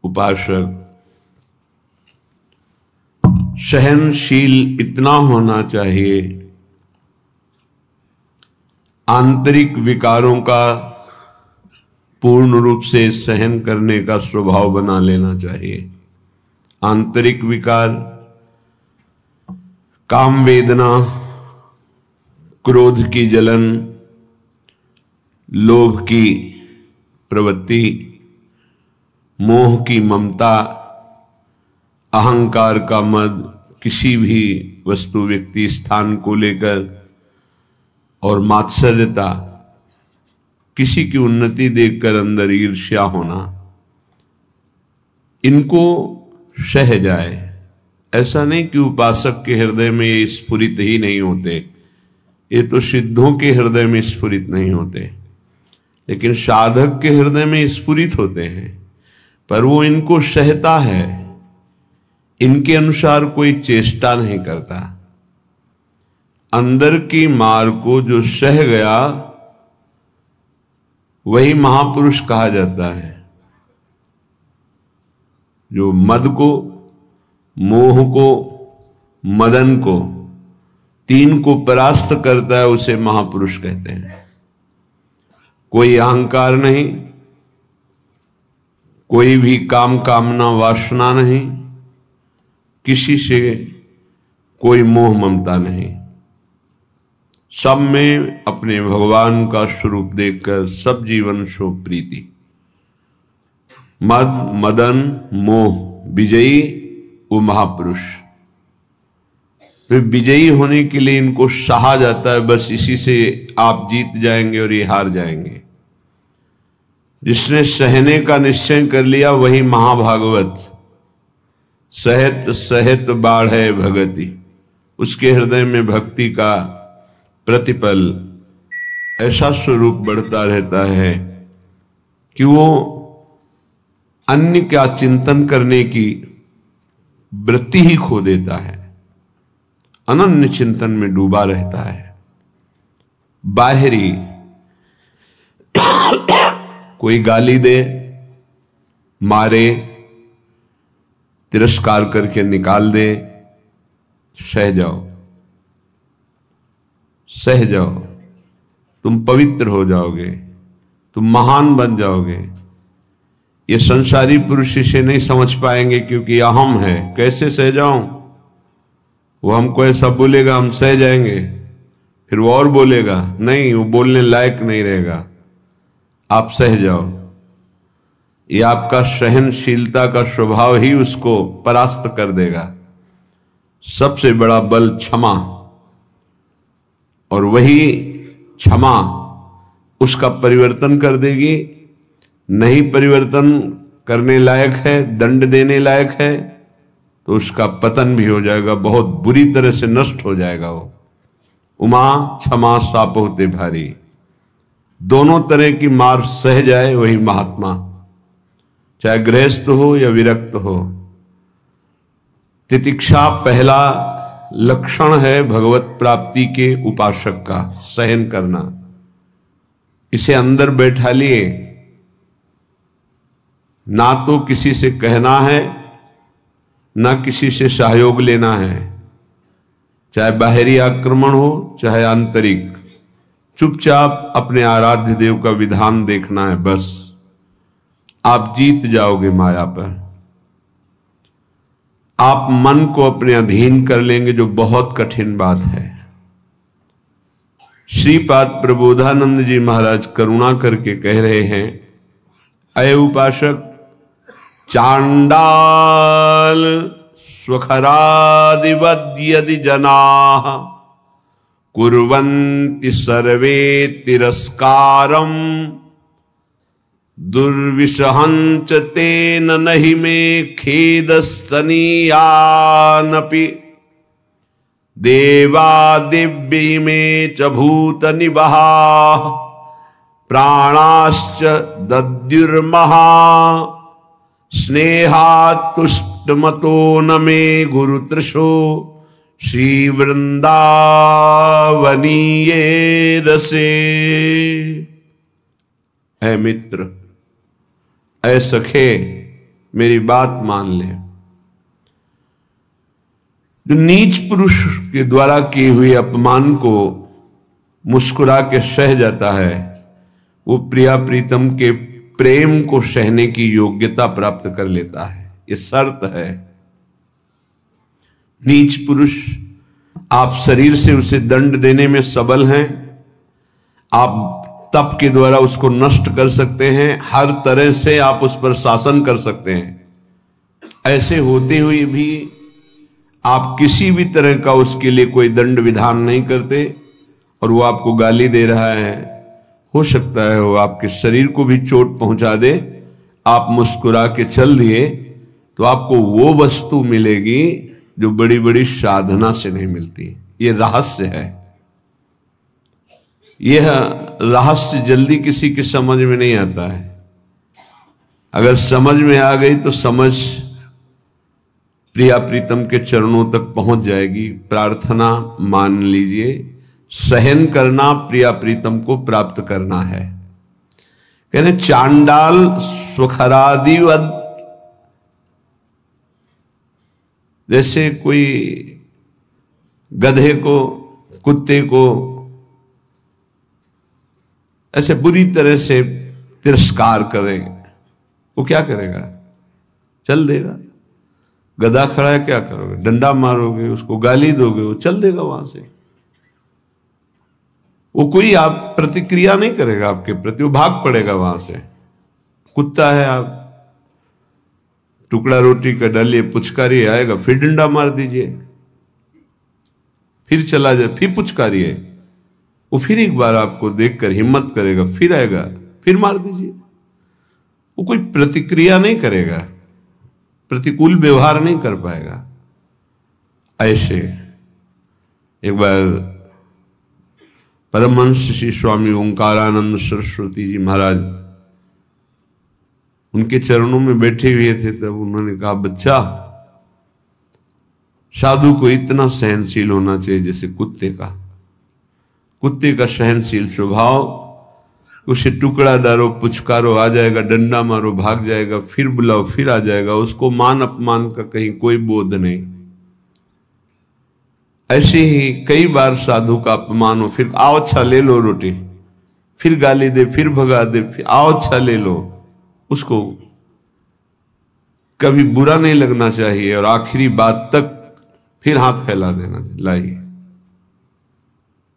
उपासक सहनशील इतना होना चाहिए, आंतरिक विकारों का पूर्ण रूप से सहन करने का स्वभाव बना लेना चाहिए। आंतरिक विकार, काम वेदना, क्रोध की जलन, लोभ की प्रवृत्ति, मोह की ममता, अहंकार का मद, किसी भी वस्तु व्यक्ति स्थान को लेकर, और मात्सर्यता, किसी की उन्नति देखकर अंदर ईर्ष्या होना, इनको सह जाए। ऐसा नहीं कि उपासक के हृदय में ये स्फुरित ही नहीं होते, ये तो सिद्धों के हृदय में स्फुरित नहीं होते, लेकिन साधक के हृदय में स्फुरित होते हैं, पर वो इनको सहता है, इनके अनुसार कोई चेष्टा नहीं करता। अंदर की मार को जो सह गया वही महापुरुष कहा जाता है। जो मद को, मोह को, मदन को, तीन को परास्त करता है उसे महापुरुष कहते हैं। कोई अहंकार नहीं, कोई भी काम कामना वासना नहीं, किसी से कोई मोह ममता नहीं, सब में अपने भगवान का स्वरूप देखकर सब जीवन शो प्रीति। मद मदन मोह विजयी वो महापुरुष। फिर विजयी होने के लिए इनको सहा जाता है, बस इसी से आप जीत जाएंगे और ये हार जाएंगे। जिसने सहने का निश्चय कर लिया वही महाभागवत। सहत सहत बाढ़े भगति, उसके हृदय में भक्ति का प्रतिपल ऐसा स्वरूप बढ़ता रहता है कि वो अन्य का चिंतन करने की वृत्ति ही खो देता है, अनन्य चिंतन में डूबा रहता है। बाहरी कोई गाली दे, मारे, तिरस्कार करके निकाल दे, सह जाओ, सह जाओ, तुम पवित्र हो जाओगे, तुम महान बन जाओगे। ये संसारी पुरुष इसे नहीं समझ पाएंगे क्योंकि अहम है। कैसे सह जाऊं? वो हमको ऐसा बोलेगा, हम सह जाएंगे, फिर वो और बोलेगा, नहीं, वो बोलने लायक नहीं रहेगा, आप सह जाओ। ये आपका सहनशीलता का स्वभाव ही उसको परास्त कर देगा। सबसे बड़ा बल क्षमा, और वही क्षमा उसका परिवर्तन कर देगी। नहीं परिवर्तन करने लायक है, दंड देने लायक है, तो उसका पतन भी हो जाएगा, बहुत बुरी तरह से नष्ट हो जाएगा वो। उमा क्षमा साप होते भारी, दोनों तरह की मार सह जाए वही महात्मा, चाहे गृहस्थ हो या विरक्त हो। तितिक्षा पहला लक्षण है भगवत प्राप्ति के उपासक का, सहन करना। इसे अंदर बैठा लिए, ना तो किसी से कहना है, ना किसी से सहयोग लेना है, चाहे बाहरी आक्रमण हो चाहे आंतरिक। चुपचाप अपने आराध्य देव का विधान देखना है, बस आप जीत जाओगे माया पर। आप मन को अपने अधीन कर लेंगे, जो बहुत कठिन बात है। श्रीपाद प्रबोधानंद जी महाराज करुणा करके कह रहे हैं, अय उपासक, चांडाल स्वखरादिवद यदि जनाः कुर्वन्ति सर्वे तिरस्कारम दुर्विषहंच तेन नहि मे खेदस्तनीयानपि देवा दिव्य में च भूत निबहा प्राणाश्च दद्युर्महा स्नेहातुष्टमतो न मे गुरुतृषो श्री वृंदावनीये रसे। ऐ मित्र, ऐ सखे, मेरी बात मान ले। जो नीच पुरुष के द्वारा किए हुए अपमान को मुस्कुरा के सह जाता है, वो प्रिया प्रीतम के प्रेम को सहने की योग्यता प्राप्त कर लेता है। ये शर्त है। नीच पुरुष, आप शरीर से उसे दंड देने में सबल हैं, आप तप के द्वारा उसको नष्ट कर सकते हैं, हर तरह से आप उस पर शासन कर सकते हैं। ऐसे होते हुए भी आप किसी भी तरह का उसके लिए कोई दंड विधान नहीं करते और वो आपको गाली दे रहा है। हो सकता है वो आपके शरीर को भी चोट पहुंचा दे, आप मुस्कुरा के चल दिए तो आपको वो वस्तु मिलेगी जो बड़ी बड़ी साधना से नहीं मिलती। ये रहस्य है। यह रहस्य जल्दी किसी की समझ में नहीं आता है। अगर समझ में आ गई तो समझ प्रिया प्रीतम के चरणों तक पहुंच जाएगी। प्रार्थना मान लीजिए, सहन करना प्रिया प्रीतम को प्राप्त करना है। कहने चांडाल स्वखरादिवद, जैसे कोई गधे को, कुत्ते को ऐसे बुरी तरह से तिरस्कार करे, वो क्या करेगा? चल देगा। गधा खड़ा है, क्या करोगे? डंडा मारोगे, उसको गाली दोगे, वो चल देगा वहां से। वो कोई आप प्रतिक्रिया नहीं करेगा आपके प्रति, वो भाग पड़ेगा वहां से। कुत्ता है, आप टुकड़ा रोटी का डालिए, पुचकारिए, आएगा, फिर डंडा मार दीजिए, फिर चला जाए, फिर पुचकारिए, वो फिर एक बार आपको देखकर हिम्मत करेगा, फिर आएगा, फिर मार दीजिए। वो कोई प्रतिक्रिया नहीं करेगा, प्रतिकूल व्यवहार नहीं कर पाएगा। ऐसे एक बार परमहंस श्री स्वामी ओंकारानंद सरस्वती जी महाराज उनके चरणों में बैठे हुए थे, तब उन्होंने कहा, बच्चा, साधु को इतना सहनशील होना चाहिए जैसे कुत्ते का। कुत्ते का सहनशील स्वभाव, उसे टुकड़ा डालो, पुचकारो, आ जाएगा, डंडा मारो, भाग जाएगा, फिर बुलाओ, फिर आ जाएगा। उसको मान अपमान का कहीं कोई बोध नहीं। ऐसे ही कई बार साधु का अपमान हो, फिर आओ अच्छा ले लो रोटी, फिर गाली दे, फिर भगा दे, फिर आओ अच्छा ले लो। उसको कभी बुरा नहीं लगना चाहिए और आखिरी बात तक फिर हाथ फैला देना। लाइए,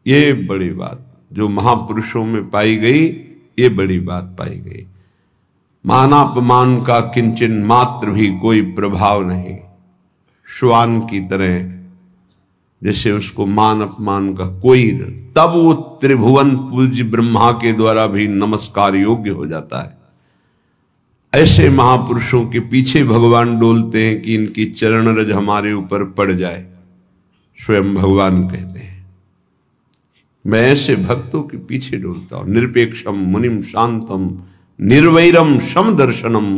ये बड़ी बात जो महापुरुषों में पाई गई, ये बड़ी बात पाई गई। मानापमान का किंचन मात्र भी कोई प्रभाव नहीं। श्वान की तरह जैसे उसको मान अपमान का कोई, तब वो त्रिभुवन पूज्य ब्रह्मा के द्वारा भी नमस्कार योग्य हो जाता है। ऐसे महापुरुषों के पीछे भगवान डोलते हैं कि इनकी चरण रज हमारे ऊपर पड़ जाए। स्वयं भगवान कहते हैं, मैं ऐसे भक्तों के पीछे डोलता हूं। निरपेक्षम मुनिम शांतम निर्वैरम सम दर्शनम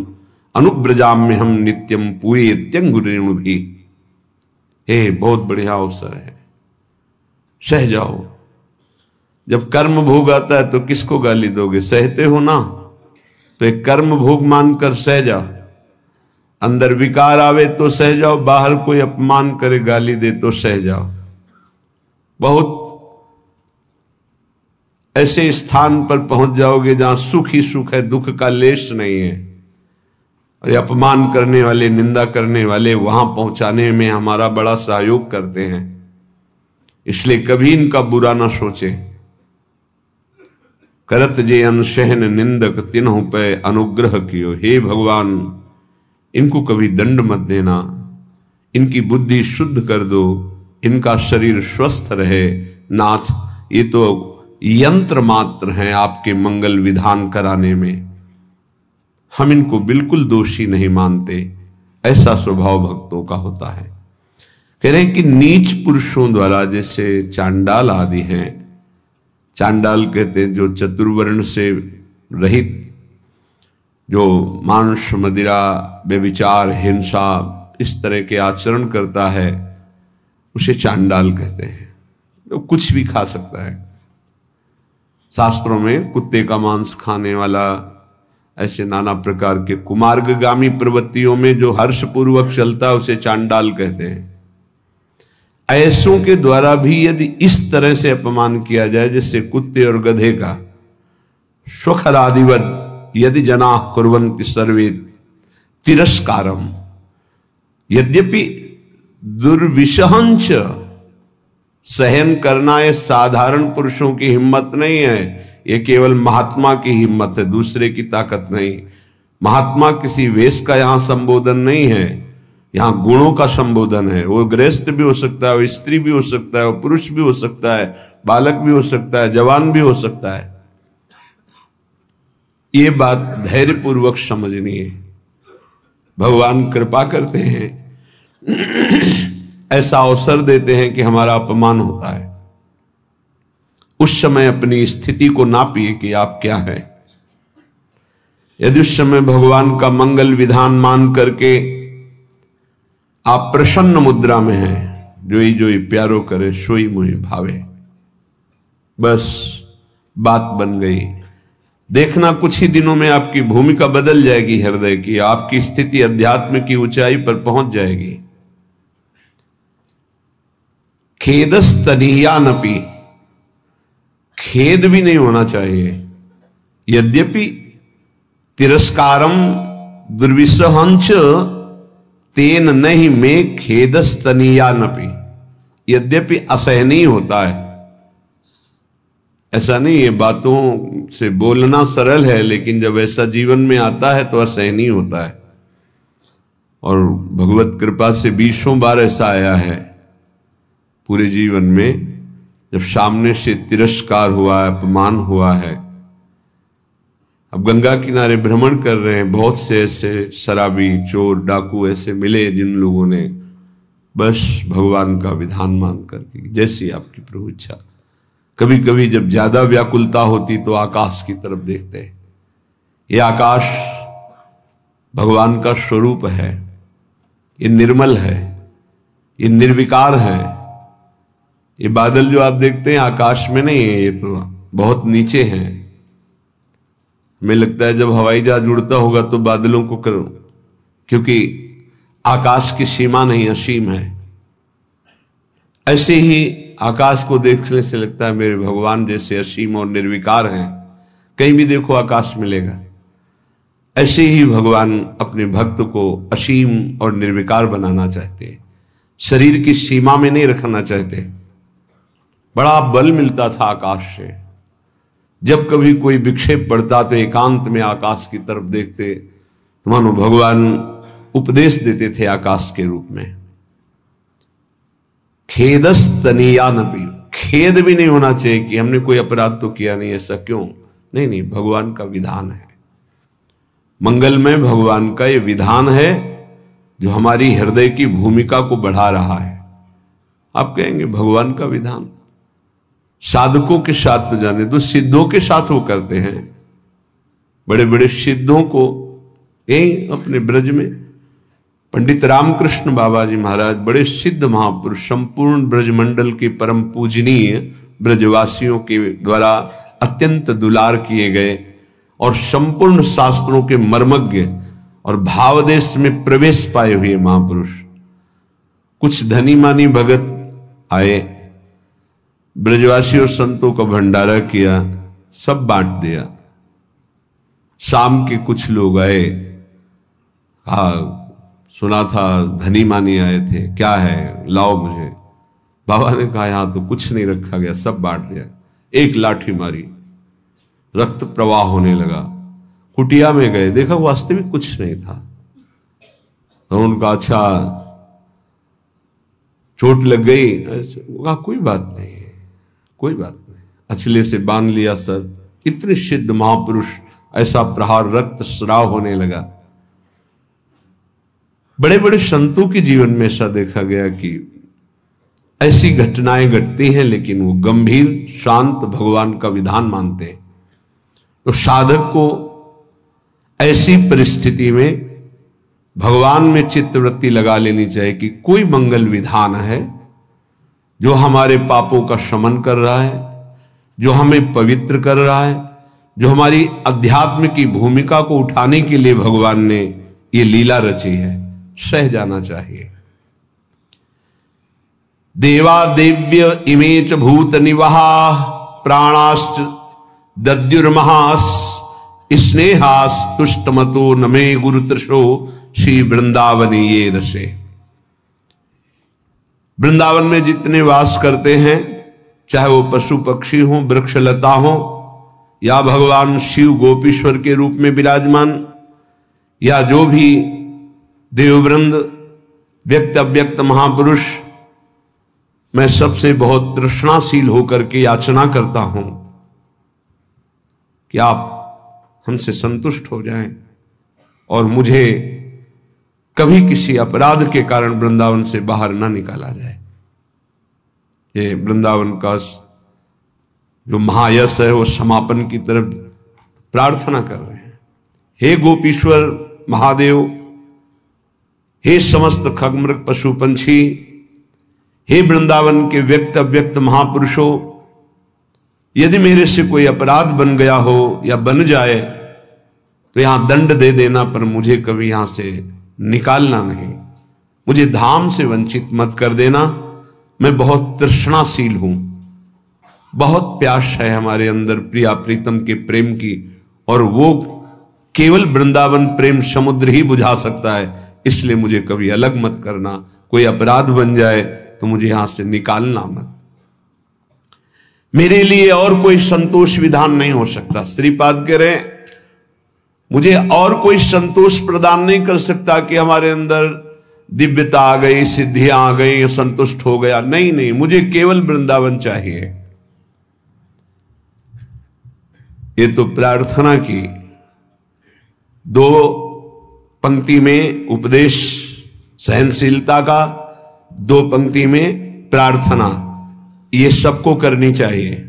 अनुब्रजाम्य हम नित्यम पूरे त्यंगुरेणु भी। हे, बहुत बढ़िया अवसर है, सह जाओ। जब कर्म भोग आता है तो किसको गाली दोगे? सहते हो ना, तो एक कर्म भोग मानकर सह जाओ। अंदर विकार आवे तो सह जाओ, बाहर कोई अपमान करे, गाली दे तो सह जाओ। बहुत ऐसे स्थान पर पहुंच जाओगे जहां सुख ही सुख है, दुख का लेश नहीं है। और ये अपमान करने वाले, निंदा करने वाले वहां पहुंचाने में हमारा बड़ा सहयोग करते हैं। इसलिए कभी इनका बुरा ना सोचे। करत जे अनशहन निंदक तिन्हु पे अनुग्रह कियो। हे भगवान, इनको कभी दंड मत देना, इनकी बुद्धि शुद्ध कर दो, इनका शरीर स्वस्थ रहे। नाथ, ये तो यंत्र मात्र हैं आपके मंगल विधान कराने में, हम इनको बिल्कुल दोषी नहीं मानते। ऐसा स्वभाव भक्तों का होता है। कह रहे हैं कि नीच पुरुषों द्वारा, जैसे चांडाल आदि हैं, चांडाल कहते हैं जो चतुर्वर्ण से रहित, जो मांस मदिरा व्यभिचार हिंसा इस तरह के आचरण करता है, उसे चांडाल कहते हैं। तो कुछ भी खा सकता है। शास्त्रों में कुत्ते का मांस खाने वाला ऐसे नाना प्रकार के कुमार्गगामी प्रवृत्तियों में जो हर्षपूर्वक चलता है उसे चांडाल कहते हैं। ऐसों के द्वारा भी यदि इस तरह से अपमान किया जाए जैसे कुत्ते और गधे का, स्वखरादिवद यदि जना कुर्वन्ति सर्वे तिरस्कारम, यद्यपि दुर्विशहंच सहन करना ये साधारण पुरुषों की हिम्मत नहीं है, ये केवल महात्मा की हिम्मत है, दूसरे की ताकत नहीं। महात्मा किसी वेश का यहां संबोधन नहीं है, यहां गुणों का संबोधन है। वो गृहस्थ भी हो सकता है, वो स्त्री भी हो सकता है, वो पुरुष भी हो सकता है, बालक भी हो सकता है, जवान भी हो सकता है। ये बात धैर्यपूर्वक समझनी है। भगवान कृपा करते हैं, ऐसा अवसर देते हैं कि हमारा अपमान होता है। उस समय अपनी स्थिति को नापिए कि आप क्या है। यदि उस समय भगवान का मंगल विधान मान करके आप प्रसन्न मुद्रा में हैं, जोई जोई प्यारो करे सोई मुहि भावे, बस बात बन गई। देखना कुछ ही दिनों में आपकी भूमिका बदल जाएगी हृदय की, आपकी स्थिति अध्यात्म की ऊंचाई पर पहुंच जाएगी। खेदस्तनीयानपि, खेद भी नहीं होना चाहिए। यद्यपि तिरस्कारम दुर्विसहंच तेन नहीं में खेदस्तनीयानपि, यद्यपि असहनीय होता है। ऐसा नहीं है, बातों से बोलना सरल है, लेकिन जब ऐसा जीवन में आता है तो असहनीय होता है। और भगवत कृपा से 20 बार ऐसा आया है पूरे जीवन में, जब सामने से तिरस्कार हुआ है, अपमान हुआ है। अब गंगा किनारे भ्रमण कर रहे हैं, बहुत से ऐसे शराबी, चोर, डाकू ऐसे मिले जिन लोगों ने बस भगवान का विधान मान करके, जैसी आपकी प्रभु इच्छा। कभी कभी जब ज्यादा व्याकुलता होती तो आकाश की तरफ देखते हैं। ये आकाश भगवान का स्वरूप है, ये निर्मल है, ये निर्विकार है। ये बादल जो आप देखते हैं आकाश में नहीं है, ये तो बहुत नीचे हैं। हमें लगता है जब हवाई जहाज उड़ता होगा तो बादलों को करो, क्योंकि आकाश की सीमा नहीं, असीम है। ऐसे ही आकाश को देखने से लगता है मेरे भगवान जैसे असीम और निर्विकार हैं, कहीं भी देखो आकाश मिलेगा। ऐसे ही भगवान अपने भक्त को असीम और निर्विकार बनाना चाहते हैं, शरीर की सीमा में नहीं रखना चाहते। बड़ा बल मिलता था आकाश से। जब कभी कोई विक्षेप पड़ता तो एकांत में आकाश की तरफ देखते, मानो भगवान उपदेश देते थे आकाश के रूप में। खेदस्तनीयानपि, खेद भी नहीं होना चाहिए कि हमने कोई अपराध तो किया नहीं, ऐसा क्यों? नहीं नहीं, भगवान का विधान है। मंगलमय भगवान का ये विधान है जो हमारी हृदय की भूमिका को बढ़ा रहा है। आप कहेंगे भगवान का विधान साधकों के साथ तो जाने दो, सिद्धों के साथ वो करते हैं। बड़े बड़े सिद्धों को यही अपने ब्रज में पंडित रामकृष्ण बाबा जी महाराज, बड़े सिद्ध महापुरुष, संपूर्ण ब्रजमंडल के परम पूजनीय, ब्रजवासियों के द्वारा अत्यंत दुलार किए गए और संपूर्ण शास्त्रों के मर्मज्ञ और भावदेश में प्रवेश पाए हुए महापुरुष। कुछ धनी मानी भगत आए, ब्रजवासी और संतों का भंडारा किया, सब बांट दिया। शाम के कुछ लोग आए, कहा सुना था धनी मानी आए थे, क्या है लाओ मुझे। बाबा ने कहा यहां तो कुछ नहीं रखा गया, सब बांट दिया। एक लाठी मारी, रक्त प्रवाह होने लगा। कुटिया में गए, देखा वास्तविक कुछ नहीं था। तो उनका अच्छा चोट लग गई, कहा कोई बात नहीं, कोई बात नहीं। अचले से बांध लिया सर। इतने सिद्ध महापुरुष, ऐसा प्रहार, रक्त स्राव होने लगा। बड़े बड़े संतों के जीवन में ऐसा देखा गया कि ऐसी घटनाएं घटती हैं, लेकिन वो गंभीर शांत भगवान का विधान मानते हैं। तो साधक को ऐसी परिस्थिति में भगवान में चित्तवृत्ति लगा लेनी चाहिए कि कोई मंगल विधान है जो हमारे पापों का शमन कर रहा है, जो हमें पवित्र कर रहा है, जो हमारी अध्यात्म की भूमिका को उठाने के लिए भगवान ने ये लीला रची है, सह जाना चाहिए। देवा देव्य इमे च भूत निवहा प्राणाश्च दद्युर्महास स्नेहास तुष्टमतो नमे गुरुतृषो श्री वृंदावनी ये रसे। वृंदावन में जितने वास करते हैं, चाहे वो पशु पक्षी हो, वृक्ष लता हो, या भगवान शिव गोपीश्वर के रूप में विराजमान, या जो भी देववृंद, व्यक्त अव्यक्त महापुरुष, मैं सबसे बहुत तृष्णाशील होकर के याचना करता हूं कि आप हमसे संतुष्ट हो जाएं और मुझे कभी किसी अपराध के कारण वृंदावन से बाहर ना निकाला जाए। ये वृंदावन का जो महायश है वो समापन की तरफ प्रार्थना कर रहे हैं। हे गोपीश्वर महादेव, हे समस्त खगमृग पशु पंछी, हे वृंदावन के व्यक्त अव्यक्त महापुरुषों, यदि मेरे से कोई अपराध बन गया हो या बन जाए तो यहां दंड दे देना, पर मुझे कभी यहां से निकालना नहीं, मुझे धाम से वंचित मत कर देना। मैं बहुत तृष्णाशील हूं, बहुत प्यास है हमारे अंदर प्रिया प्रीतम के प्रेम की, और वो केवल वृंदावन प्रेम समुद्र ही बुझा सकता है। इसलिए मुझे कभी अलग मत करना, कोई अपराध बन जाए तो मुझे यहां से निकालना मत। मेरे लिए और कोई संतोष विधान नहीं हो सकता। श्रीपाद कह रहे मुझे और कोई संतोष प्रदान नहीं कर सकता कि हमारे अंदर दिव्यता आ गई, सिद्धियां आ गई, संतुष्ट हो गया। नहीं नहीं, मुझे केवल वृंदावन चाहिए। ये तो प्रार्थना की, दो पंक्ति में उपदेश सहनशीलता का, दो पंक्ति में प्रार्थना, ये सबको करनी चाहिए।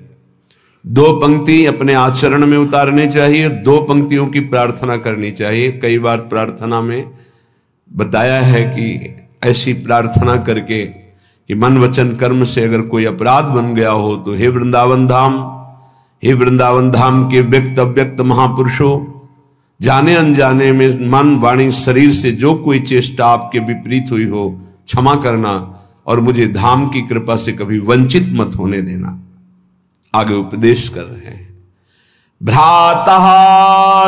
दो पंक्ति अपने आचरण में उतारने चाहिए, दो पंक्तियों की प्रार्थना करनी चाहिए। कई बार प्रार्थना में बताया है कि ऐसी प्रार्थना करके कि मन वचन कर्म से अगर कोई अपराध बन गया हो तो हे वृंदावन धाम, हे वृंदावन धाम के व्यक्त अव्यक्त महापुरुषों, जाने अनजाने में मन वाणी शरीर से जो कोई चेष्टा आपके विपरीत हुई हो क्षमा करना, और मुझे धाम की कृपा से कभी वंचित मत होने देना। आगे उपदेश कर रहे हैं। भ्रातः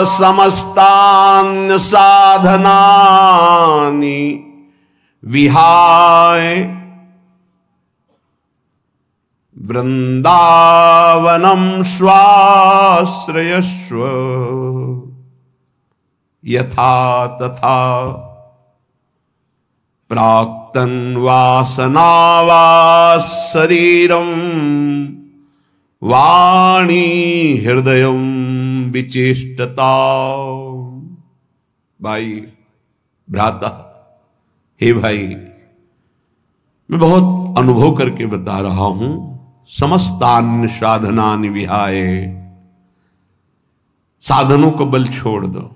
समस्तान्य साधनानि विहाय वृंदावनम स्वाश्रयस्व यथा तथा प्राक्तन वासनावास शरीरम वाणी हृदयम विचेष्टता। भाई भ्राता, हे भाई, मैं बहुत अनुभव करके बता रहा हूं। समस्तान्य साधनानि विहाय, साधनों को बल छोड़ दो।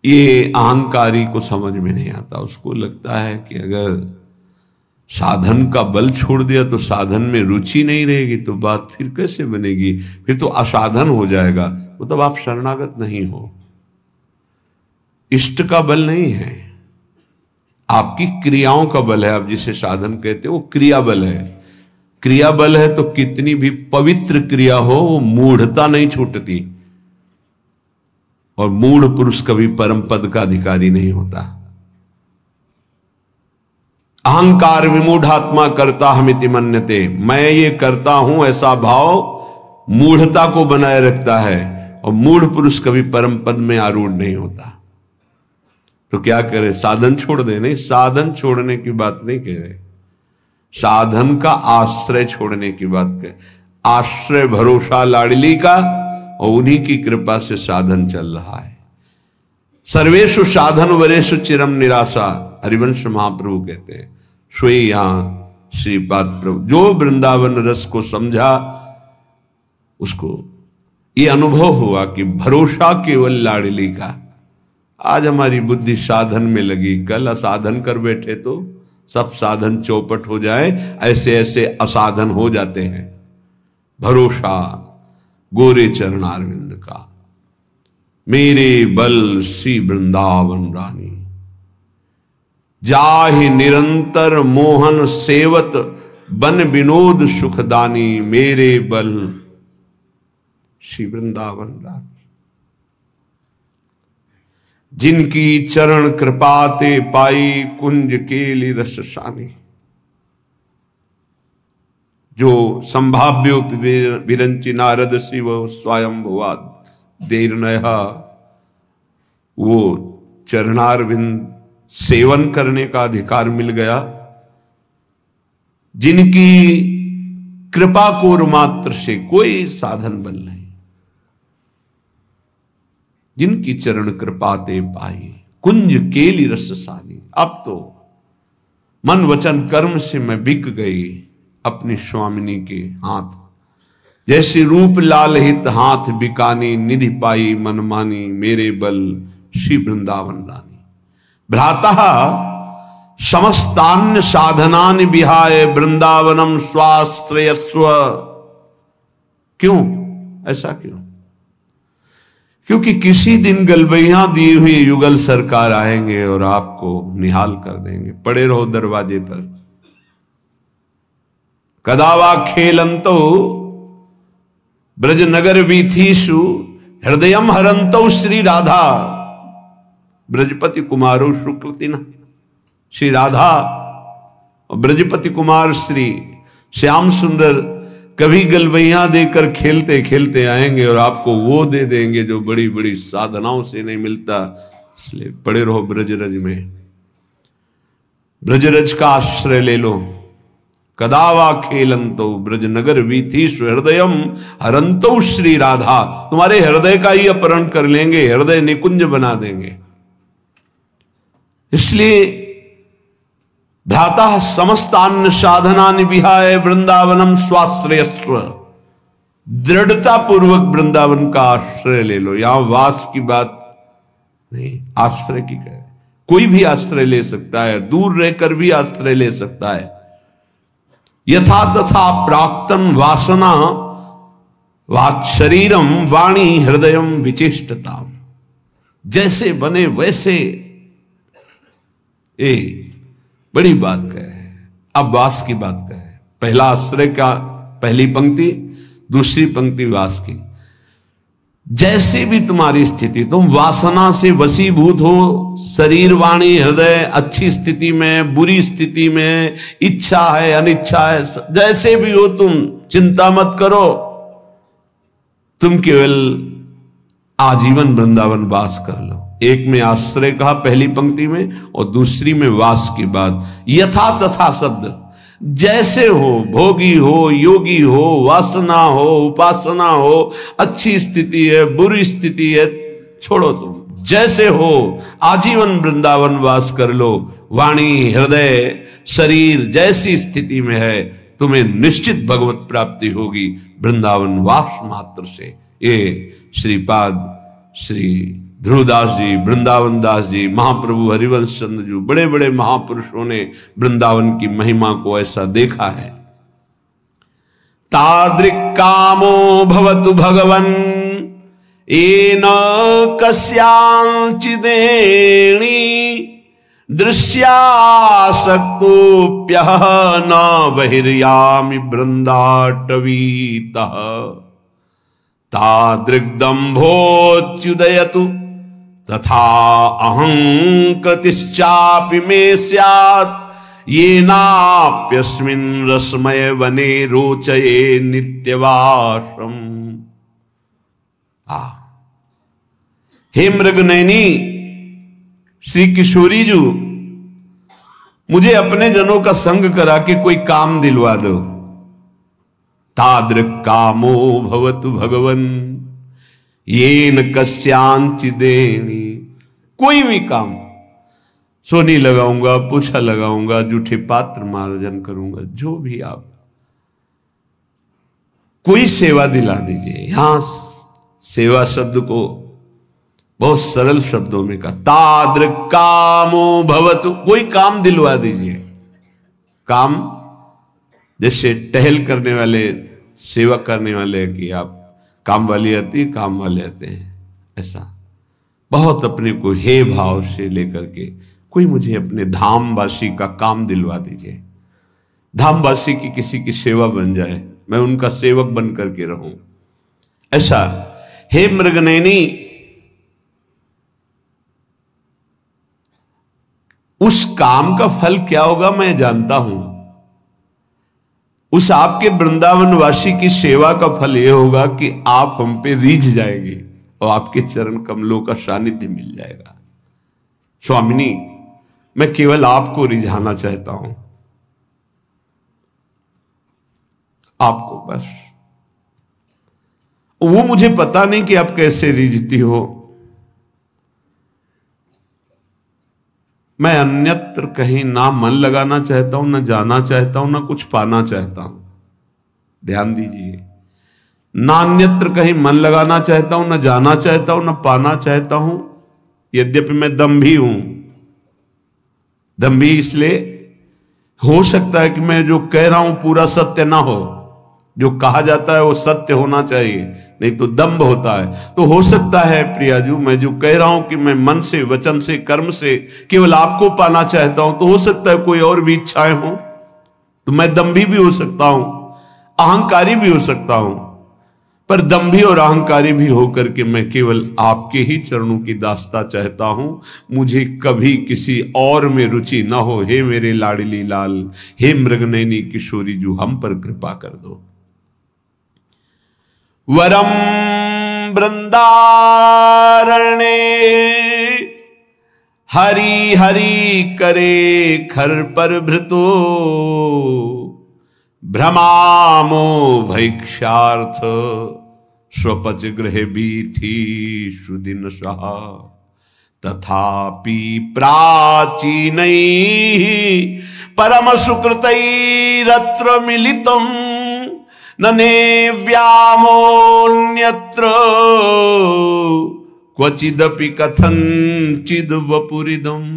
ये अहंकारी को समझ में नहीं आता। उसको लगता है कि अगर साधन का बल छोड़ दिया तो साधन में रुचि नहीं रहेगी, तो बात फिर कैसे बनेगी, फिर तो असाधन हो जाएगा। मतलब आप शरणागत नहीं हो। इष्ट का बल नहीं है, आपकी क्रियाओं का बल है। आप जिसे साधन कहते हो वो क्रिया बल है। क्रिया बल है तो कितनी भी पवित्र क्रिया हो वो मूढ़ता नहीं छूटती, और मूढ़ पुरुष कभी परम पद का अधिकारी नहीं होता। अहंकार विमूढ़ात्मा करता हमिति मन्यते, मैं ये करता हूं ऐसा भाव मूढ़ता को बनाए रखता है, और मूढ़ पुरुष कभी परम पद में आरूढ़ नहीं होता। तो क्या करे, साधन छोड़ दे? नहीं, साधन छोड़ने की बात नहीं कह रहे, साधन का आश्रय छोड़ने की बात कह। आश्रय भरोसा लाडली का, और उन्हीं की कृपा से साधन चल रहा है। सर्वेषु साधन वरेषु चिरम निराशा, हरिवंश महाप्रभु कहते हैं। सोई यहां श्रीपाद प्रभु जो वृंदावन रस को समझा, उसको ये अनुभव हुआ कि भरोसा केवल लाडली का। आज हमारी बुद्धि साधन में लगी, कल असाधन कर बैठे तो सब साधन चौपट हो जाए। ऐसे ऐसे असाधन हो जाते हैं। भरोसा, गोरे चरणारविंद का। मेरे बल श्री वृंदावन रानी, जाहि निरंतर मोहन सेवत बन विनोद सुखदानी। मेरे बल श्री वृंदावन रानी, जिनकी चरण कृपाते पाई कुंज केली रससानी। जो संभाव्यो विरंचि नारद शिव स्वयं भुआ देर नया, वो चरणारविंद सेवन करने का अधिकार मिल गया। जिनकी कृपा को मात्र से कोई साधन बल नहीं, जिनकी चरण कृपा ते पाई कुंज केली रससानी। अब तो मन वचन कर्म से मैं बिक गई अपनी स्वामिनी के हाथ। जैसे रूप लाल हित हाथ बिकानी, निधि पाई मनमानी। मेरे बल श्री वृंदावन रानी, भ्राता समस्तान्य साधनानि विहाय वृंदावनम स्वाश्रयस्व। क्यों ऐसा क्यों? क्योंकि किसी दिन गलबैया दी हुई युगल सरकार आएंगे और आपको निहाल कर देंगे। पड़े रहो दरवाजे पर। कदावा खेलंतो ब्रज नगर वीथीषु हृदयम हरंतो श्री राधा। ब्रजपति कुमारो शुक्लतिना, श्री राधा और ब्रजपति कुमार श्री श्याम सुंदर कभी गलबैया देकर खेलते खेलते आएंगे और आपको वो दे देंगे जो बड़ी बड़ी साधनाओं से नहीं मिलता। इसलिए पड़े रहो ब्रजरज में, ब्रजरज का आश्रय ले लो। कदावा खेलंतो ब्रज नगर वीथीषु हृदयम हरंतो श्री राधा। तुम्हारे हृदय का ही अपहरण कर लेंगे, हृदय निकुंज बना देंगे। इसलिए भ्राता समस्तान्य साधनानि विहाय वृंदावनम स्वाश्रयस्व। दृढ़ता पूर्वक वृंदावन का आश्रय ले लो। यहां वास की बात नहीं, आश्रय की कहे। कोई भी आश्रय ले सकता है, दूर रहकर भी आश्रय ले सकता है। यथा तथा प्राक्तन वासना वात शरीरम वाणी हृदयम विचेष्टता। जैसे बने वैसे। बड़ी बात कहे। अब वास की बात कहे। पहला आश्रय का पहली पंक्ति, दूसरी पंक्ति वास की। जैसे भी तुम्हारी स्थिति, तुम वासना से वशीभूत हो, शरीर वाणी हृदय अच्छी स्थिति में बुरी स्थिति में, इच्छा है अनिच्छा है, जैसे भी हो तुम चिंता मत करो। तुम केवल आजीवन वृंदावन वास कर लो। एक में आश्रय कहा पहली पंक्ति में और दूसरी में वास की बात। यथा तथा शब्द, जैसे हो, भोगी हो, योगी हो, वासना हो, उपासना हो, अच्छी स्थिति है, बुरी स्थिति है, छोड़ो तुम। जैसे हो आजीवन वृंदावन वास कर लो। वाणी हृदय शरीर जैसी स्थिति में है, तुम्हें निश्चित भगवत प्राप्ति होगी वृंदावन वास मात्र से। ये श्रीपाद श्री ध्रुवदास जी, वृंदावन दास जी, महाप्रभु हरिवंश चंद्र जी, बड़े बड़े महापुरुषों ने वृंदावन की महिमा को ऐसा देखा है। तादृक् कामो भवतु भगवन् येन कस्यांचिदेणी दृश्यासक्तोऽप्यः न बहिर्यामि वृंदाटवीतः। तादृग्दम्भोच्युदयतु तथा अहंकृतिश्चापि मे स्यात् येनाप्यस्मिन् रसमय वने रोचये नित्यवासम्। हे मृगनयनी श्री किशोरी जी, मुझे अपने जनों का संग करा के कोई काम दिलवा दो। तादृक् कामो भवतु भगवन् येन कस्यांचिदेनी। कोई भी काम, सोनी लगाऊंगा, पूछा लगाऊंगा, जूठे पात्र मार्जन करूंगा, जो भी आप कोई सेवा दिला दीजिए। यहां सेवा शब्द को बहुत सरल शब्दों में कहा। तादृक् कामो भवतु, कोई काम दिलवा दीजिए। काम जैसे टहल करने वाले, सेवा करने वाले कि आप काम वाली आती है, काम वाले आते हैं, ऐसा बहुत अपने को हे भाव से लेकर के कोई मुझे अपने धामवासी का काम दिलवा दीजिए, धामवासी की किसी की सेवा बन जाए, मैं उनका सेवक बन करके रहूं, ऐसा। हे मृगनयनी, उस काम का फल क्या होगा मैं जानता हूं। उस आपके वृंदावनवासी की सेवा का फल यह होगा कि आप हम पे रीझ जाएंगे और आपके चरण कमलों का सानिध्य मिल जाएगा। स्वामिनी, मैं केवल आपको रिझाना चाहता हूं, आपको बस। वो मुझे पता नहीं कि आप कैसे रिझती हो, मैं अन्यत्र कहीं ना मन लगाना चाहता हूं, ना जाना चाहता हूं, ना कुछ पाना चाहता हूं। ध्यान दीजिए, ना अन्यत्र कहीं मन लगाना चाहता हूं, ना जाना चाहता हूं, ना पाना चाहता हूं। यद्यपि मैं दंभी हूं। दंभी इसलिए हो सकता है कि मैं जो कह रहा हूं पूरा सत्य ना हो, जो कहा जाता है वो सत्य होना चाहिए, नहीं तो दंभ होता है। तो हो सकता है प्रियाजू, मैं जो कह रहा हूं कि मैं मन से, वचन से, कर्म से केवल आपको पाना चाहता हूं, तो हो सकता है कोई और भी इच्छाएं हो, तो मैं दंभी भी हो सकता हूं, अहंकारी भी हो सकता हूं। पर दंभी और अहंकारी भी होकर के मैं केवल आपके ही चरणों की दास्ता चाहता हूं, मुझे कभी किसी और में रुचि ना हो। हे मेरे लाडली लाल, हे मृगनयनी किशोरी जू, हम पर कृपा कर दो। वरम वृंदारण्ये हरि हरि करे खर पर भृतो, भ्रमामो भैक्षार्थ स्वपच गृह बीथी सुदिन सहा, तथापि प्राचीनैः परम सुकृतैरत्र मिलितम् नने व्यामोऽन्यत्र क्वचिदपि कथंचिद वपुरिदम्।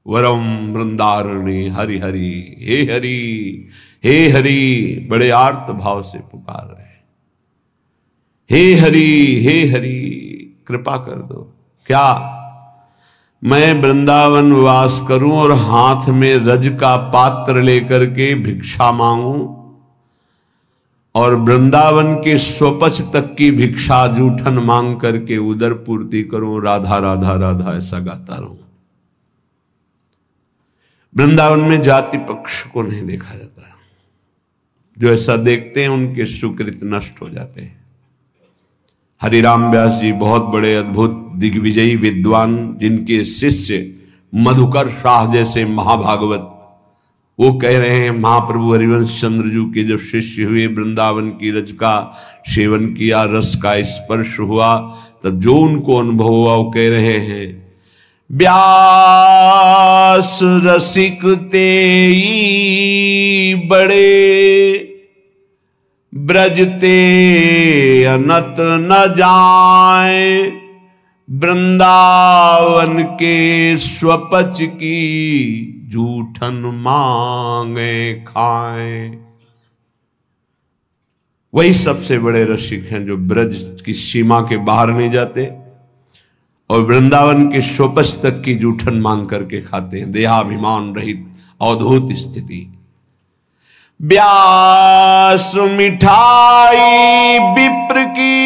वरम वृंदारण्ये हरि हरि, हे हरि, हे हरि, बड़े आर्त भाव से पुकार रहे हैं, हे हरि, हे हरि, कृपा कर दो। क्या मैं वृंदावन वास करूं और हाथ में रज का पात्र लेकर के भिक्षा मांगूं और वृंदावन के स्वपच तक की भिक्षा जूठन मांग करके उदर पूर्ति करूं, राधा राधा राधा ऐसा गाता रहूं। वृंदावन में जाति पक्ष को नहीं देखा जाता, जो ऐसा देखते हैं उनके सुकृत नष्ट हो जाते हैं। हरिराम व्यास जी बहुत बड़े अद्भुत दिग्विजयी विद्वान, जिनके शिष्य मधुकर शाह जैसे महाभागवत, वो कह रहे हैं महाप्रभु हरिवंश चंद्र जी के जब शिष्य हुए, वृंदावन की रज का सेवन किया, रस का स्पर्श हुआ, तब जो उनको अनुभव हुआ वो कह रहे हैं, व्यास रसिक तेई बड़े, ब्रजते अनत न जाए, वृंदावन के स्वपच की जूठन मांगे खाए। वही सबसे बड़े रसिक हैं जो ब्रज की सीमा के बाहर नहीं जाते और वृंदावन के स्वपच तक की जूठन मांग करके खाते हैं। देहाभिमान रहित अवधूत स्थिति। व्यास मिठाई विप्र की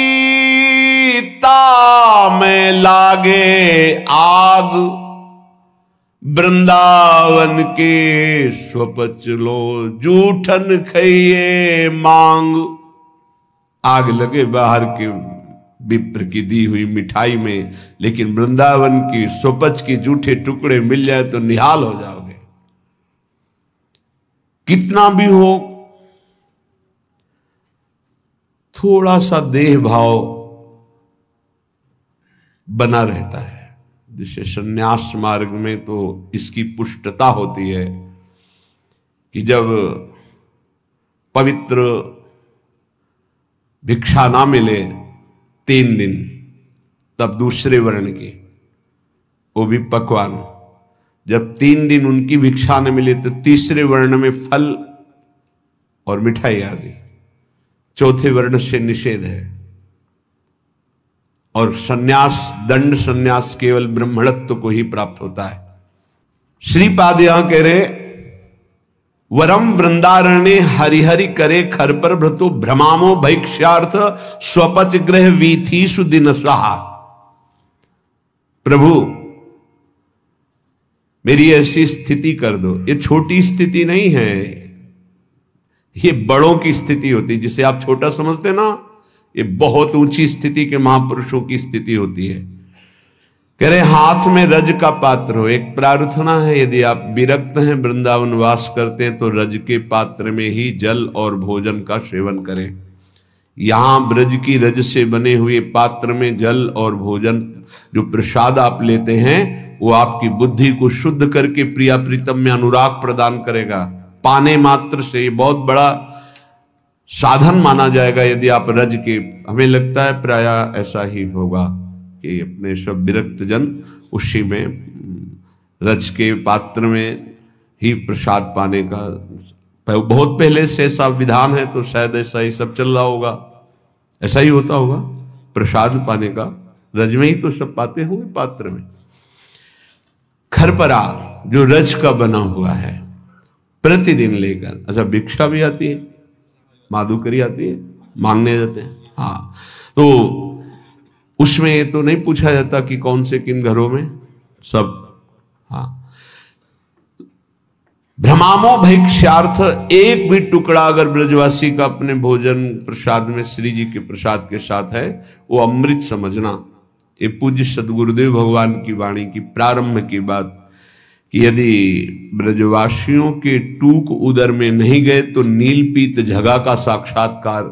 में लागे आग, वृंदावन के स्वपच लो जूठन खइए मांग। आग लगे बाहर के विप्र की दी हुई मिठाई में, लेकिन वृंदावन की स्वपच की जूठे टुकड़े मिल जाए तो निहाल हो जाओगे। कितना भी हो, थोड़ा सा देह भाव बना रहता है। जैसे संन्यास मार्ग में तो इसकी पुष्टता होती है कि जब पवित्र भिक्षा ना मिले 3 दिन, तब दूसरे वर्ण की, वो भी पकवान, जब 3 दिन उनकी भिक्षा न मिले तो तीसरे वर्ण में फल और मिठाई आदि। चौथे वर्ण से निषेध है। और सन्यास, दंड सन्यास केवल ब्रह्मणत्व को ही प्राप्त होता है। श्रीपाद यहां कह रहे, वरम वृंदारण्य हरिहरि करे खर पर भ्रतु भ्रमामो भैक्ष्यार्थ स्वपच ग्रह वीथीषु दिन स्वाहा। प्रभु मेरी ऐसी स्थिति कर दो। ये छोटी स्थिति नहीं है, ये बड़ों की स्थिति होती है। जिसे आप छोटा समझते ना, ये बहुत ऊंची स्थिति के महापुरुषों की स्थिति होती है। कह रहे हाथ में रज का पात्र हो। एक प्रार्थना है, यदि आप विरक्त हैं, वृंदावन वास करते हैं, तो रज के पात्र में ही जल और भोजन का सेवन करें। यहां ब्रज की रज से बने हुए पात्र में जल और भोजन, जो प्रसाद आप लेते हैं, वो आपकी बुद्धि को शुद्ध करके प्रिया प्रीतम में अनुराग प्रदान करेगा। पाने मात्र से ये बहुत बड़ा साधन माना जाएगा। यदि आप रज के, हमें लगता है प्राय ऐसा ही होगा कि अपने सब विरक्त जन उसी में रज के पात्र में ही प्रसाद पाने का, बहुत पहले से ऐसा विधान है, तो शायद ऐसा ही सब चल रहा होगा, ऐसा ही होता होगा। प्रसाद पाने का रज में ही तो सब पाते होंगे, पात्र में। खरपरा जो रज का बना हुआ है, प्रतिदिन लेकर, अच्छा भिक्षा भी आती है, माधुकरी आती है, मांगने जाते हैं। हाँ, तो उसमें तो नहीं पूछा जाता कि कौन से किन घरों में, सब। हाँ, भ्रमामो भैक्ष्यार्थ, एक भी टुकड़ा अगर ब्रजवासी का अपने भोजन प्रसाद में श्री जी के प्रसाद के साथ है, वो अमृत समझना। ये पूज्य सदगुरुदेव भगवान की वाणी की प्रारंभ की बात, कि यदि ब्रजवासियों के टूक उदर में नहीं गए तो नीलपीत झगा का साक्षात्कार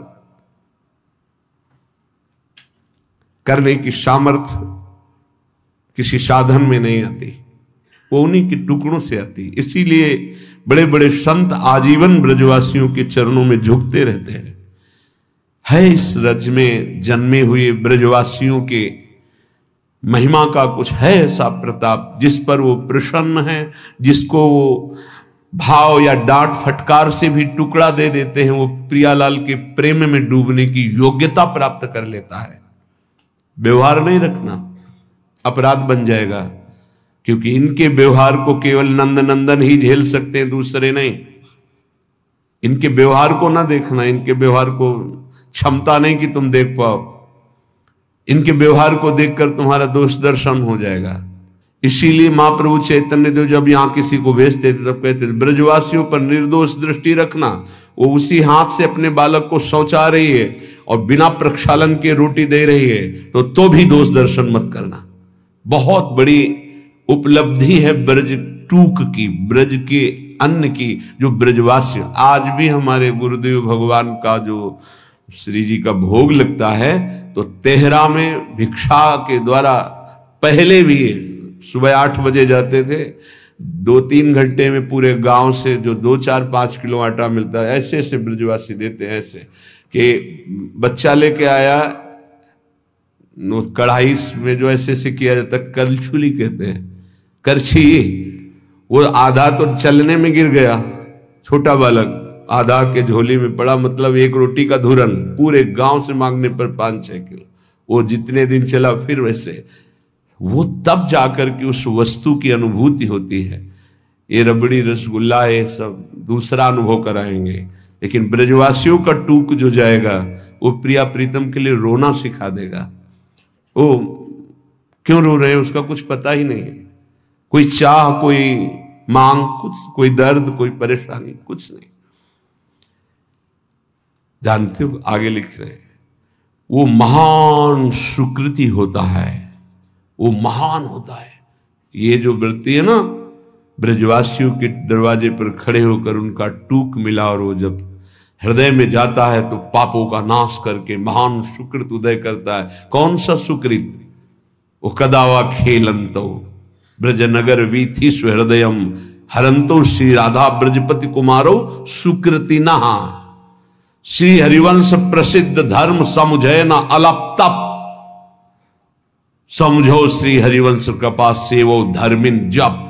करने की सामर्थ्य किसी साधन में नहीं आती, वो उन्हीं के टुकड़ों से आती। इसीलिए बड़े बड़े संत आजीवन ब्रजवासियों के चरणों में झुकते रहते हैं। है इस रज में जन्मे हुए ब्रजवासियों के महिमा का कुछ है ऐसा प्रताप, जिस पर वो प्रसन्न है, जिसको वो भाव या डांट फटकार से भी टुकड़ा दे देते हैं, वो प्रियालाल के प्रेम में डूबने की योग्यता प्राप्त कर लेता है। व्यवहार नहीं रखना, अपराध बन जाएगा, क्योंकि इनके व्यवहार को केवल नंद नंदन ही झेल सकते हैं, दूसरे नहीं। इनके व्यवहार को ना देखना, इनके व्यवहार को क्षमता नहीं कि तुम देख पाओ, इनके व्यवहार को देखकर तुम्हारा दोष दर्शन हो जाएगा। इसीलिए महाप्रभु चैतन्य देव जब यहां किसी को भेजते थे, तब कहते थे ब्रजवासियों पर निर्दोष दृष्टि रखना। वो उसी हाथ से अपने बालक को शौचा रही है और बिना प्रक्षालन के रोटी दे रही है, तो भी दोष दर्शन मत करना। बहुत बड़ी उपलब्धि है ब्रज टूक की, ब्रज के अन्न की, जो ब्रजवासी। आज भी हमारे गुरुदेव भगवान का जो श्री जी का भोग लगता है, तो तेहरा में भिक्षा के द्वारा, पहले भी सुबह 8 बजे जाते थे, 2-3 घंटे में पूरे गांव से जो 2-4-5 किलो आटा मिलता है, ऐसे ऐसे ब्रजवासी देते हैं। ऐसे कि बच्चा लेके आया, कढ़ाई में जो ऐसे ऐसे किया जाता है, करछुली कहते हैं, करछी, वो आधा तो चलने में गिर गया, छोटा बालक आधा के झोली में पड़ा, मतलब एक रोटी का धुरन, पूरे गांव से मांगने पर 5-6 किलो। वो जितने दिन चला फिर वैसे, वो तब जाकर के उस वस्तु की अनुभूति होती है। ये रबड़ी रसगुल्ला ये सब दूसरा अनुभव कराएंगे, लेकिन ब्रजवासियों का टूक जो जाएगा, वो प्रिया प्रीतम के लिए रोना सिखा देगा। वो क्यों रो रहे हैं उसका कुछ पता ही नहीं है, कोई चाह, कोई मांग, कुछ, कोई दर्द, कोई परेशानी, कुछ नहीं जानते हो। आगे लिख रहे हैं, वो महान सुकृति होता है, वो महान होता है। ये जो वृत्ति है ना, ब्रजवासियों के दरवाजे पर खड़े होकर उनका टूक मिला, और वो जब हृदय में जाता है तो पापों का नाश करके महान सुकृत उदय करता है। कौन सा सुकृत? वो कदावा खेलंतो ब्रजनगर वीथी सुहृदयम हरंतो श्री राधा ब्रजपति कुमारो सुकृति नहा। श्री हरिवंश प्रसिद्ध धर्म समुझे न अलप तप, समझो श्री हरिवंश कृपा सेवो धर्मिन जप।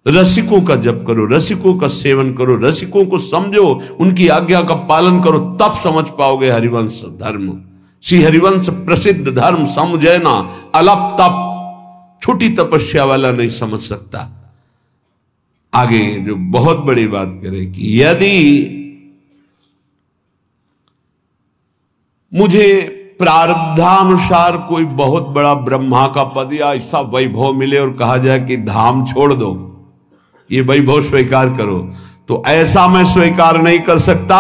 रसिकों का जप करो, रसिकों का सेवन करो, रसिकों को समझो, उनकी आज्ञा का पालन करो, तब समझ पाओगे हरिवंश धर्म। श्री हरिवंश प्रसिद्ध धर्म समझना, अलप तप, छोटी तपस्या वाला नहीं समझ सकता। आगे जो बहुत बड़ी बात करे कि यदि मुझे प्रारब्धानुसार कोई बहुत बड़ा ब्रह्मा का पद या ऐसा वैभव मिले और कहा जाए कि धाम छोड़ दो, ये वैभव स्वीकार करो, तो ऐसा मैं स्वीकार नहीं कर सकता।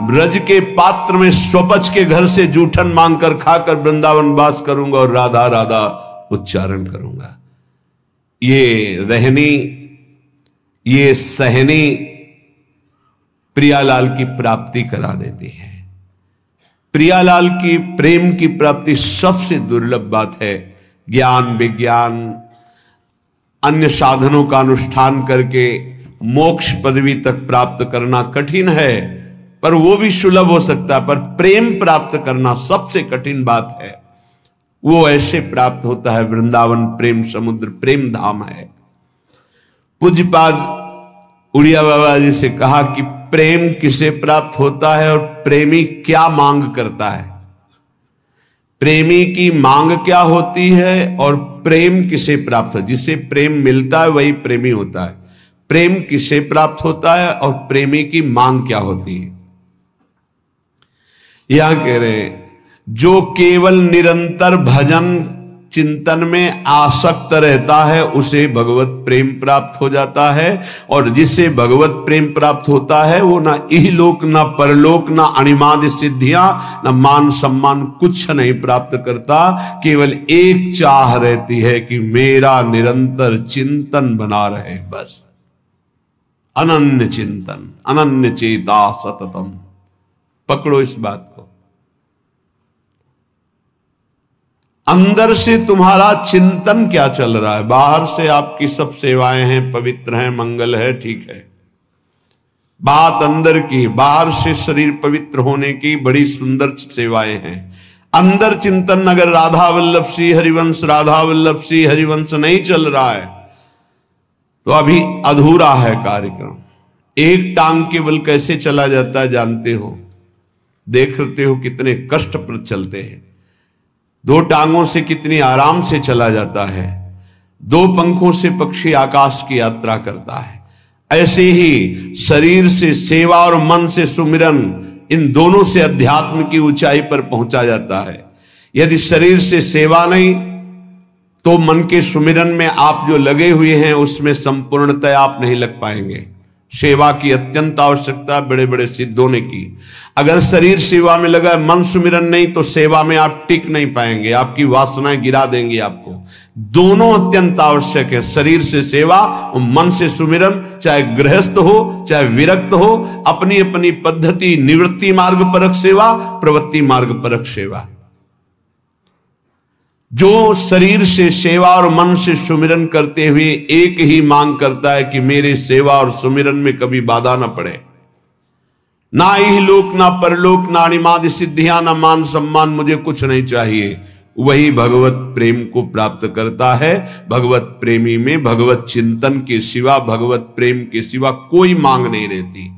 ब्रज के पात्र में स्वपच के घर से जूठन मांगकर खाकर वृंदावन वास करूंगा और राधा राधा उच्चारण करूंगा। ये रहनी, ये सहनी प्रियालाल की प्राप्ति करा देती है। प्रियालाल की प्रेम की प्राप्ति सबसे दुर्लभ बात है। ज्ञान विज्ञान अन्य साधनों का अनुष्ठान करके मोक्ष पदवी तक प्राप्त करना कठिन है, पर वो भी सुलभ हो सकता है। पर प्रेम प्राप्त करना सबसे कठिन बात है। वो ऐसे प्राप्त होता है, वृंदावन प्रेम समुद्र, प्रेम धाम है। पूज्यपाद उड़िया बाबा जी से कहा कि प्रेम किसे प्राप्त होता है और प्रेमी क्या मांग करता है, प्रेमी की मांग क्या होती है और प्रेम किसे प्राप्त हो। जिसे प्रेम मिलता है वही प्रेमी होता है। प्रेम किसे प्राप्त होता है और प्रेमी की मांग क्या होती है। यहां कह रहे हैं, जो केवल निरंतर भजन चिंतन में आसक्त रहता है उसे भगवत प्रेम प्राप्त हो जाता है। और जिसे भगवत प्रेम प्राप्त होता है वो ना इहलोक ना परलोक ना अणिमादि सिद्धियां ना मान सम्मान कुछ नहीं प्राप्त करता। केवल एक चाह रहती है कि मेरा निरंतर चिंतन बना रहे, बस अनन्य चिंतन, अनन्य चेता सततम। पकड़ो इस बात को। अंदर से तुम्हारा चिंतन क्या चल रहा है। बाहर से आपकी सब सेवाएं हैं, पवित्र हैं, मंगल है, ठीक है। बात अंदर की, बाहर से शरीर पवित्र होने की बड़ी सुंदर सेवाएं हैं। अंदर चिंतन अगर राधा वल्लभ श्री हरिवंश, राधा वल्लभ श्री हरिवंश नहीं चल रहा है तो अभी अधूरा है कार्यक्रम। एक टांग के बल कैसे चला जाता है जानते हो, देखते हो कितने कष्ट पर चलते हैं। दो टांगों से कितनी आराम से चला जाता है। दो पंखों से पक्षी आकाश की यात्रा करता है। ऐसे ही शरीर से सेवा और मन से सुमिरन, इन दोनों से अध्यात्म की ऊंचाई पर पहुंचा जाता है। यदि शरीर से सेवा नहीं तो मन के सुमिरन में आप जो लगे हुए हैं उसमें संपूर्णतः आप नहीं लग पाएंगे। सेवा की अत्यंत आवश्यकता बड़े बड़े सिद्धों ने की। अगर शरीर सेवा में लगा, मन सुमिरन नहीं, तो सेवा में आप टिक नहीं पाएंगे, आपकी वासनाएं गिरा देंगी आपको। दोनों अत्यंत आवश्यक है, शरीर से सेवा और मन से सुमिरन। चाहे गृहस्थ हो चाहे विरक्त हो, अपनी अपनी पद्धति, निवृत्ति मार्ग परक सेवा, प्रवृत्ति मार्ग परक सेवा। जो शरीर से सेवा और मन से सुमिरन करते हुए एक ही मांग करता है कि मेरे सेवा और सुमिरन में कभी बाधा न पड़े, ना इहलोक ना परलोक ना अणिमादि सिद्धियां ना मान सम्मान, मुझे कुछ नहीं चाहिए, वही भगवत प्रेम को प्राप्त करता है। भगवत प्रेमी में भगवत चिंतन के सिवा, भगवत प्रेम के सिवा कोई मांग नहीं रहती।